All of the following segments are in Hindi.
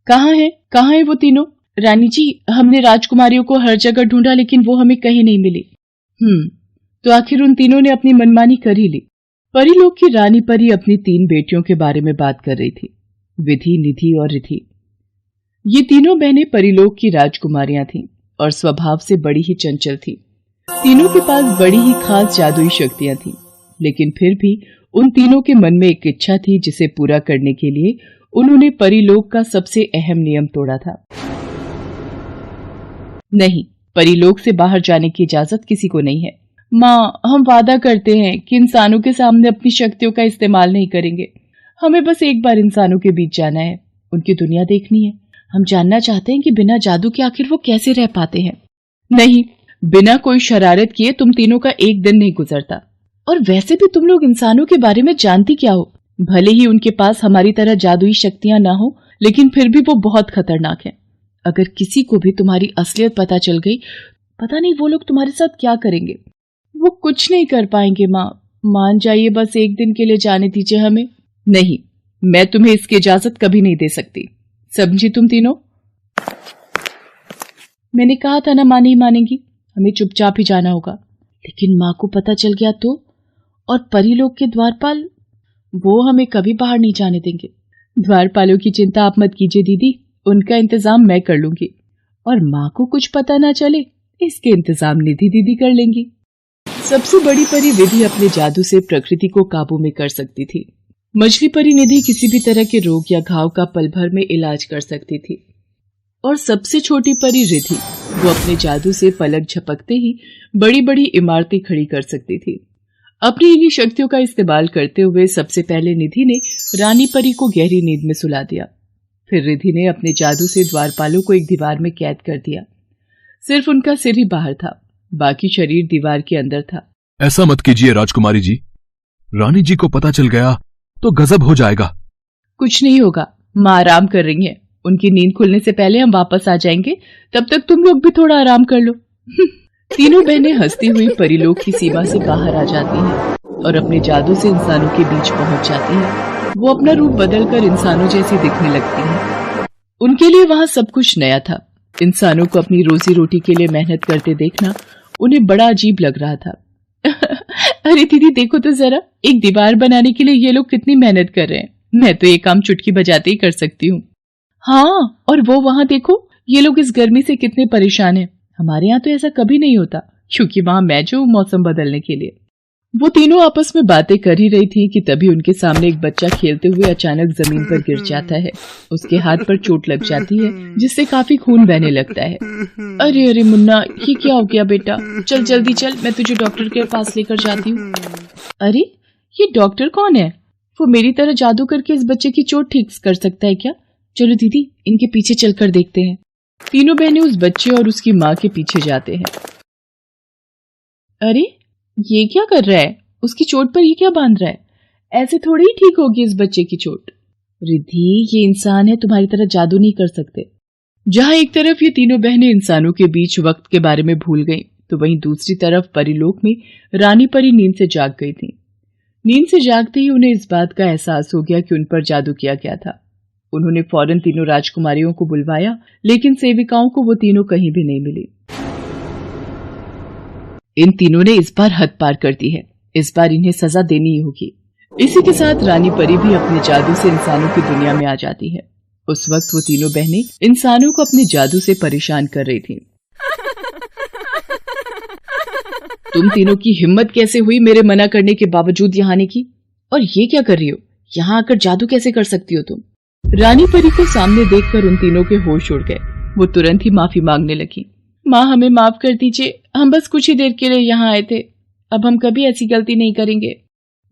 कहाँ है वो तीनों? रानी जी, हमने राजकुमारियों को हर जगह ढूंढा लेकिन वो हमें कहीं नहीं मिली। तो आखिर उन तीनों ने अपनी मनमानी कर ही ली। परीलोक की रानी परी अपनी 3 बेटियों के बारे में बात कर रही थी, विधि, निधि और रिधि। ये तीनों बहनें परीलोक की राजकुमारियां थीं और स्वभाव से बड़ी ही चंचल थीं। तीनों के पास बड़ी ही खास जादुई शक्तियां थीं, लेकिन फिर भी उन तीनों के मन में एक इच्छा थी जिसे पूरा करने के लिए उन्होंने परीलोक का सबसे अहम नियम तोड़ा था। नहीं, परीलोक से बाहर जाने की इजाजत किसी को नहीं है। माँ, हम वादा करते हैं कि इंसानों के सामने अपनी शक्तियों का इस्तेमाल नहीं करेंगे। हमें बस एक बार इंसानों के बीच जाना है, उनकी दुनिया देखनी है। हम जानना चाहते हैं कि बिना जादू के आखिर वो कैसे रह पाते हैं। नहीं, बिना कोई शरारत किए तुम तीनों का एक दिन नहीं गुजरता। और वैसे भी तुम लोग इंसानों के बारे में जानती क्या हो? भले ही उनके पास हमारी तरह जादुई शक्तियां ना हो, लेकिन फिर भी वो बहुत खतरनाक है। अगर किसी को भी तुम्हारी असलियत पता चल गई, पता नहीं वो लोग तुम्हारे साथ क्या करेंगे। वो कुछ नहीं कर पाएंगे माँ, मान जाइए, बस एक दिन के लिए जाने दीजिए हमें। नहीं, मैं तुम्हें इसकी इजाजत कभी नहीं दे सकती, समझी तुम तीनों? मैंने कहा था ना माँ नहीं मानेंगी, हमें चुपचाप ही जाना होगा। लेकिन माँ को पता चल गया तो? और परीलोक के द्वारपाल, वो हमें कभी बाहर नहीं जाने देंगे। द्वारपालों की चिंता आप मत कीजिए दीदी, उनका इंतजाम मैं कर लूंगी। और माँ को कुछ पता ना चले, इसके इंतजाम निधि दीदी कर लेंगी। सबसे बड़ी परी विधि अपने जादू से प्रकृति को काबू में कर सकती थी। मछली परी निधि किसी भी तरह के रोग या घाव का पल भर में इलाज कर सकती थी। और सबसे छोटी परी रिधि, वो अपने जादू से पलक झपकते ही बड़ी बड़ी इमारतें खड़ी कर सकती थी। अपनी इन्हीं शक्तियों का इस्तेमाल करते हुए सबसे पहले निधि ने रानी परी को गहरी नींद में सुला दिया। फिर रिधि ने अपने जादू से द्वारपालों को एक दीवार में कैद कर दिया। सिर्फ उनका सिर ही बाहर था, बाकी शरीर दीवार के अंदर था। ऐसा मत कीजिए राजकुमारी जी, रानी जी को पता चल गया तो गजब हो जाएगा। कुछ नहीं होगा, माँ आराम कर रही हैं। उनकी नींद खुलने से पहले हम वापस आ जाएंगे, तब तक तुम लोग भी थोड़ा आराम कर लो। तीनों बहनें हंसती हुई परीलोक की सीमा से बाहर आ जाती हैं और अपने जादू से इंसानों के बीच पहुंच जाती हैं। वो अपना रूप बदलकर इंसानों जैसी दिखने लगती हैं। उनके लिए वहां सब कुछ नया था। इंसानों को अपनी रोजी रोटी के लिए मेहनत करते देखना उन्हें बड़ा अजीब लग रहा था। अरे दीदी देखो तो जरा, एक दीवार बनाने के लिए ये लोग कितनी मेहनत कर रहे हैं। मैं तो ये काम चुटकी बजाते ही कर सकती हूँ। हाँ, और वो वहां देखो, ये लोग इस गर्मी से कितने परेशान हैं। हमारे यहाँ तो ऐसा कभी नहीं होता, क्योंकि वहां मैं जो मौसम बदलने के लिए। वो तीनों आपस में बातें कर ही रही थी कि तभी उनके सामने एक बच्चा खेलते हुए अचानक जमीन पर गिर जाता है। उसके हाथ पर चोट लग जाती है, जिससे काफी खून बहने लगता है। अरे अरे मुन्ना, ये क्या हो गया बेटा? चल जल्दी चल, मैं तुझे डॉक्टर के पास लेकर जाती हूँ। अरे ये डॉक्टर कौन है? वो मेरी तरह जादू करके इस बच्चे की चोट ठीक कर सकता है क्या? चलो दीदी, इनके पीछे चलकर देखते हैं। तीनों बहनें उस बच्चे और उसकी माँ के पीछे जाते हैं। अरे ये क्या कर रहा है? उसकी चोट पर ये क्या बांध रहा है? ऐसे थोड़ी ही ठीक होगी इस बच्चे की चोट। रिधि, ये इंसान है, तुम्हारी तरह जादू नहीं कर सकते। जहां एक तरफ ये तीनों बहनें इंसानों के बीच वक्त के बारे में भूल गईं, तो वहीं दूसरी तरफ परीलोक में रानी परी नींद से जाग गई थी। नींद से जागते ही उन्हें इस बात का एहसास हो गया कि उन पर जादू किया गया था। उन्होंने फौरन तीनों राजकुमारियों को बुलवाया, लेकिन सेविकाओं को वो तीनों कहीं भी नहीं मिली। इन तीनों ने इस बार हद पार कर दी है, इस बार इन्हें सजा देनी ही होगी। इसी के साथ रानी परी भी अपने जादू से इंसानों की दुनिया में आ जाती है। उस वक्त वो तीनों बहनें इंसानों को अपने जादू से परेशान कर रही थीं। तुम तीनों की हिम्मत कैसे हुई मेरे मना करने के बावजूद यहाँ आने की? और ये क्या कर रही हो? यहाँ आकर जादू कैसे कर सकती हो तुम? रानी परी को सामने देखकर उन तीनों के होश उड़ गए। वो तुरंत ही माफी मांगने लगी। माँ, हमें माफ कर दीजिए, हम बस कुछ ही देर के लिए यहाँ आए थे। अब हम कभी ऐसी गलती नहीं करेंगे।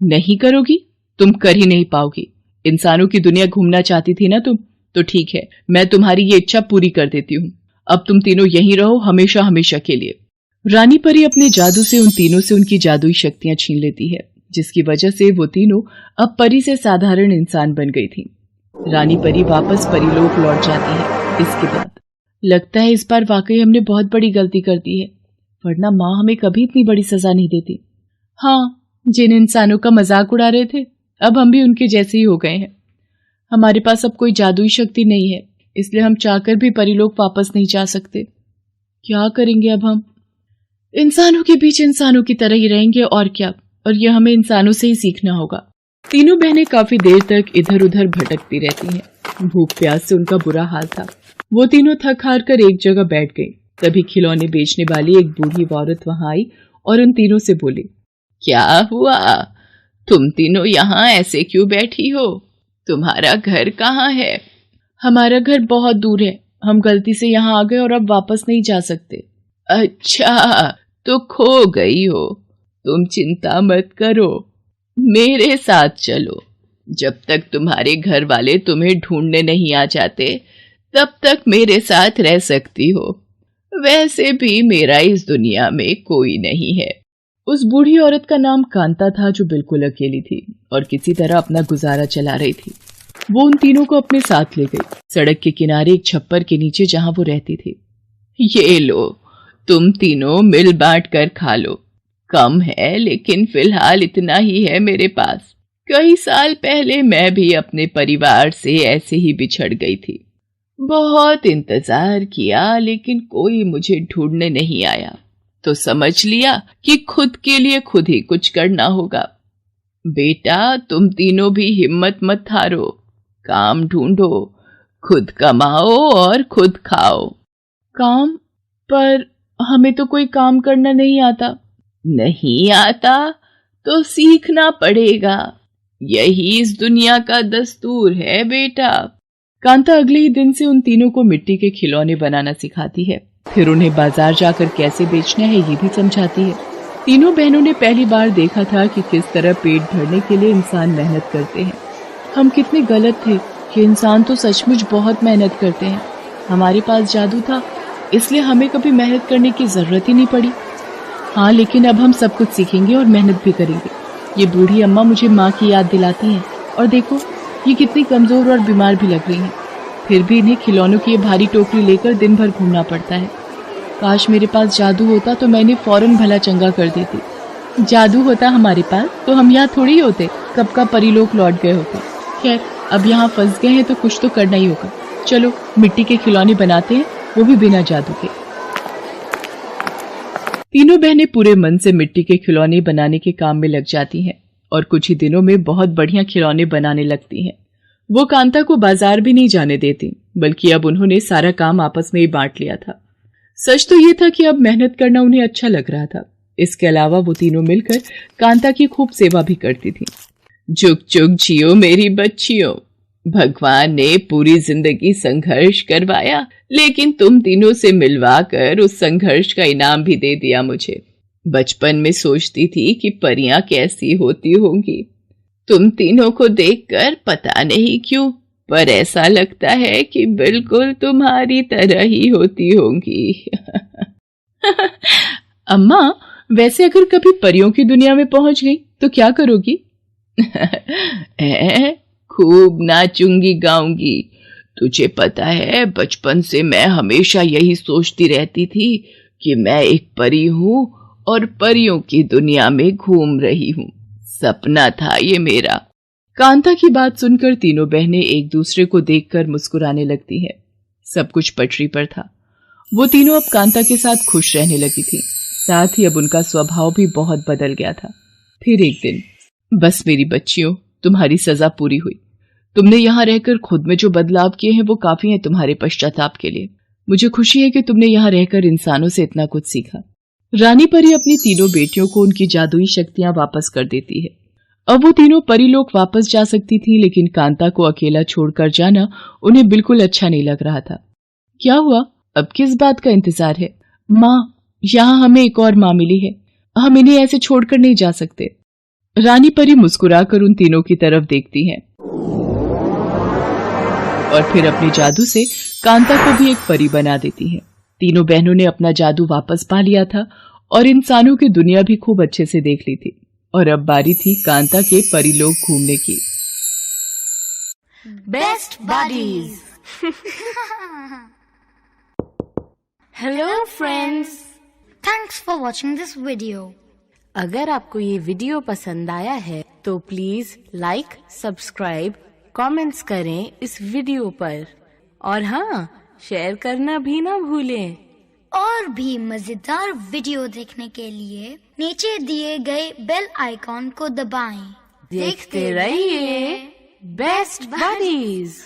नहीं करोगी? तुम कर ही नहीं पाओगी। इंसानों की दुनिया घूमना चाहती थी ना तुम, तो ठीक है, मैं तुम्हारी ये इच्छा पूरी कर देती हूँ। अब तुम तीनों यहीं रहो, हमेशा हमेशा के लिए। रानी परी अपने जादू से उन तीनों से उनकी जादुई शक्तियां छीन लेती है, जिसकी वजह से वो तीनों अब परी से साधारण इंसान बन गई थी। रानी परी वापस परीलोक लौट जाती है। इसके बाद लगता है इस बार वाकई हमने बहुत बड़ी गलती कर दी है, वरना माँ हमें कभी इतनी बड़ी सजा नहीं देती। हाँ, जिन इंसानों का मजाक उड़ा रहे थे, अब हम भी उनके जैसे ही हो गए हैं। हमारे पास अब कोई जादुई शक्ति नहीं है, इसलिए हम चाहकर भी परीलोक वापस नहीं जा सकते। क्या करेंगे अब हम? इंसानों के बीच इंसानों की तरह ही रहेंगे और क्या, और यह हमें इंसानों से ही सीखना होगा। तीनों बहनें काफी देर तक इधर उधर भटकती रहती हैं। भूख प्यास से उनका बुरा हाल था। वो तीनों थक हार कर एक जगह बैठ गई। तभी खिलौने बेचने वाली एक बूढ़ी औरत वहां आई और उन तीनों से बोली, क्या हुआ? तुम तीनों यहाँ ऐसे क्यों बैठी हो? तुम्हारा घर कहाँ है? हमारा घर बहुत दूर है, हम गलती से यहाँ आ गए और अब वापस नहीं जा सकते। अच्छा, तो खो गई हो। तुम चिंता मत करो, मेरे साथ चलो। जब तक तुम्हारे घर वाले तुम्हें ढूंढने नहीं आ जाते तब तक मेरे साथ रह सकती हो। वैसे भी मेरा इस दुनिया में कोई नहीं है। उस बूढ़ी औरत का नाम कांता था, जो बिल्कुल अकेली थी और किसी तरह अपना गुजारा चला रही थी। वो उन तीनों को अपने साथ ले गई, सड़क के किनारे एक छप्पर के नीचे जहां वो रहती थी। ये लो, तुम तीनों मिल बांट कर खा लो। कम है लेकिन फिलहाल इतना ही है मेरे पास। कई साल पहले मैं भी अपने परिवार से ऐसे ही बिछड़ गई थी। बहुत इंतजार किया लेकिन कोई मुझे ढूंढने नहीं आया, तो समझ लिया कि खुद के लिए खुद ही कुछ करना होगा। बेटा, तुम तीनों भी हिम्मत मत हारो, काम ढूंढो, खुद कमाओ और खुद खाओ। काम? पर हमें तो कोई काम करना नहीं आता। नहीं आता तो सीखना पड़ेगा, यही इस दुनिया का दस्तूर है बेटा। कांता अगले ही दिन से उन तीनों को मिट्टी के खिलौने बनाना सिखाती है, फिर उन्हें बाजार जाकर कैसे बेचना है ये भी समझाती है। तीनों बहनों ने पहली बार देखा था कि किस तरह पेट भरने के लिए इंसान मेहनत करते हैं। हम कितने गलत थे कि इंसान तो सचमुच बहुत मेहनत करते हैं। हमारे पास जादू था, इसलिए हमें कभी मेहनत करने की जरूरत ही नहीं पड़ी। हाँ, लेकिन अब हम सब कुछ सीखेंगे और मेहनत भी करेंगे। ये बूढ़ी अम्मा मुझे माँ की याद दिलाती हैं, और देखो ये कितनी कमजोर और बीमार भी लग रही हैं। फिर भी इन्हें खिलौनों की ये भारी टोकरी लेकर दिन भर घूमना पड़ता है। काश मेरे पास जादू होता तो मैं इन्हें फौरन भला चंगा कर देती। जादू होता हमारे पास तो हम यहाँ थोड़ी होते, कब का परीलोक लौट गए होते। खैर, अब यहाँ फंस गए हैं तो कुछ तो करना ही होगा। चलो मिट्टी के खिलौने बनाते हैं, वो भी बिना जादू के। तीनों बहनें पूरे मन से मिट्टी के खिलौने बनाने के काम में लग जाती हैं और कुछ ही दिनों में बहुत बढ़िया खिलौने बनाने लगती हैं। वो कांता को बाजार भी नहीं जाने देती, बल्कि अब उन्होंने सारा काम आपस में ही बांट लिया था। सच तो ये था कि अब मेहनत करना उन्हें अच्छा लग रहा था। इसके अलावा वो तीनों मिलकर कांता की खूब सेवा भी करती थी। जुग जुग जियो मेरी बच्चियों, भगवान ने पूरी जिंदगी संघर्ष करवाया, लेकिन तुम तीनों से मिलवा कर उस संघर्ष का इनाम भी दे दिया मुझे। बचपन में सोचती थी कि परियां कैसी होती होंगी। तुम तीनों को देखकर पता नहीं क्यों, पर ऐसा लगता है कि बिल्कुल तुम्हारी तरह ही होती होंगी। अम्मा, वैसे अगर कभी परियों की दुनिया में पहुंच गई तो क्या करोगी? खूब नाचूंगी गाऊंगी। तुझे पता है, बचपन से मैं हमेशा यही सोचती रहती थी कि मैं एक परी हूँ और परियों की दुनिया में घूम रही हूँ। सपना था ये मेरा। कांता की बात सुनकर तीनों बहनें एक दूसरे को देखकर मुस्कुराने लगती हैं। सब कुछ पटरी पर था। वो तीनों अब कांता के साथ खुश रहने लगी थी, साथ ही अब उनका स्वभाव भी बहुत बदल गया था। फिर एक दिन, बस मेरी बच्चियों, तुम्हारी सजा पूरी हुई। तुमने यहाँ रहकर खुद में जो बदलाव किए हैं वो काफी हैं तुम्हारे पश्चाताप के लिए। मुझे खुशी है कि तुमने यहाँ रहकर इंसानों से इतना कुछ सीखा। रानी परी अपनी तीनों बेटियों को उनकी जादुई शक्तियां वापस कर देती है। अब वो तीनों परीलोक वापस जा सकती थी, लेकिन कांता को अकेला छोड़कर जाना उन्हें बिल्कुल अच्छा नहीं लग रहा था। क्या हुआ? अब किस बात का इंतजार है? माँ, यहाँ हमें एक और माँ मिली है, हम इन्हें ऐसे छोड़कर नहीं जा सकते। रानी परी मुस्कुराकर उन तीनों की तरफ देखती है और फिर अपने जादू से कांता को भी एक परी बना देती है। तीनों बहनों ने अपना जादू वापस पा लिया था और इंसानों की दुनिया भी खूब अच्छे से देख ली थी, और अब बारी थी कांता के परीलोक घूमने की। Best buddies. Hello friends, thanks for watching this video. अगर आपको ये वीडियो पसंद आया है तो प्लीज लाइक, सब्सक्राइब, कमेंट्स करें इस वीडियो पर और हाँ, शेयर करना भी ना भूलें। और भी मजेदार वीडियो देखने के लिए नीचे दिए गए बेल आइकॉन को दबाएं। देखते रहिए बेस्ट बडीज।